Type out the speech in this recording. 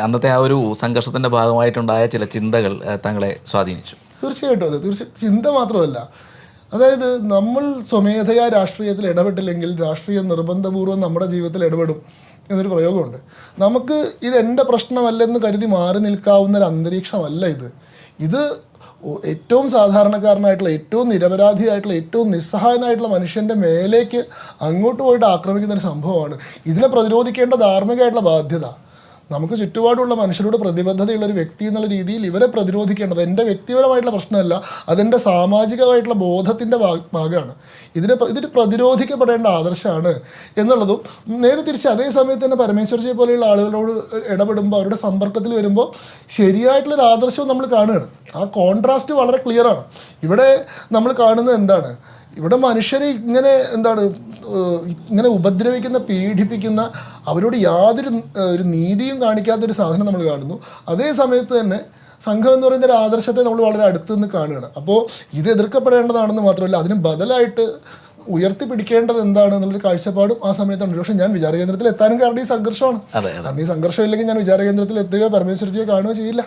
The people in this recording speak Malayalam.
അന്നത്തെ ആ ഒരു സംഘർഷത്തിന്റെ ഭാഗമായിട്ടുണ്ടായ ചില ചിന്തകൾ താങ്കളെ സ്വാധീനിച്ചു? തീർച്ചയായിട്ടും അതെ. ചിന്ത മാത്രമല്ല, അതായത് നമ്മൾ സ്വമേധയാ രാഷ്ട്രീയത്തിൽ ഇടപെട്ടില്ലെങ്കിൽ രാഷ്ട്രീയം നിർബന്ധപൂർവ്വം നമ്മുടെ ജീവിതത്തിൽ ഇടപെടും എന്നൊരു പ്രയോഗമുണ്ട്. നമുക്ക് ഇതെൻ്റെ പ്രശ്നമല്ലെന്ന് കരുതി മാറി നിൽക്കാവുന്ന ഒരു അന്തരീക്ഷമല്ല ഇത് ഏറ്റവും സാധാരണക്കാരനായിട്ടുള്ള, ഏറ്റവും നിരപരാധിയായിട്ടുള്ള, ഏറ്റവും നിസ്സഹായനായിട്ടുള്ള മനുഷ്യൻ്റെ മേലേക്ക് അങ്ങോട്ട് പോയിട്ട് ആക്രമിക്കുന്ന ഒരു സംഭവമാണ്. ഇതിനെ പ്രതിരോധിക്കേണ്ട ധാർമ്മികമായിട്ടുള്ള ബാധ്യത നമുക്ക് ചുറ്റുപാടുള്ള മനുഷ്യരോട് പ്രതിബദ്ധതയുള്ള ഒരു വ്യക്തി എന്നുള്ള രീതിയിൽ ഇവരെ പ്രതിരോധിക്കേണ്ടത് എൻ്റെ വ്യക്തിപരമായിട്ടുള്ള പ്രശ്നമല്ല, അതെൻ്റെ സാമാജികമായിട്ടുള്ള ബോധത്തിൻ്റെ ഭാഗമാണ്. ഇതൊരു പ്രതിരോധിക്കപ്പെടേണ്ട ആദർശമാണ് എന്നുള്ളതും നേരെ തിരിച്ച് അതേ സമയത്ത് തന്നെ പരമേശ്വർജിയെ പോലെയുള്ള ആളുകളോട് ഇടപെടുമ്പോൾ, അവരുടെ സമ്പർക്കത്തിൽ വരുമ്പോൾ ശരിയായിട്ടുള്ളൊരു ആദർശവും നമ്മൾ കാണുകയാണ്. ആ കോൺട്രാസ്റ്റ് വളരെ ക്ലിയറാണ്. ഇവിടെ നമ്മൾ കാണുന്നത് എന്താണ്? ഇവിടെ മനുഷ്യരെ ഇങ്ങനെ ഉപദ്രവിക്കുന്ന, പീഡിപ്പിക്കുന്ന, അവരോട് യാതൊരു ഒരു നീതിയും കാണിക്കാത്തൊരു സാധനം നമ്മൾ കാണുന്നു. അതേ സമയത്ത് തന്നെ സംഘം എന്ന് പറയുന്ന ഒരു ആദർശത്തെ നമ്മൾ വളരെ അടുത്ത് നിന്ന് കാണുകയാണ്. അപ്പോൾ ഇത് എതിർക്കപ്പെടേണ്ടതാണെന്ന് മാത്രമല്ല, അതിന് ബദലായിട്ട് ഉയർത്തിപ്പിടിക്കേണ്ടത് എന്താണ് എന്നുള്ളൊരു കാഴ്ചപ്പാടും ആ സമയത്താണ്. പക്ഷേ ഞാൻ വിചാര കേന്ദ്രത്തിൽ എത്താനും കാരണം ഈ സംഘർഷമാണ്. അന്ന് ഈ സംഘർഷം ഇല്ലെങ്കിൽ ഞാൻ വിചാര കേന്ദ്രത്തിൽ എത്തുകയോ പരമേശ്വർജിയെ കാണുകയോ ചെയ്യില്ല.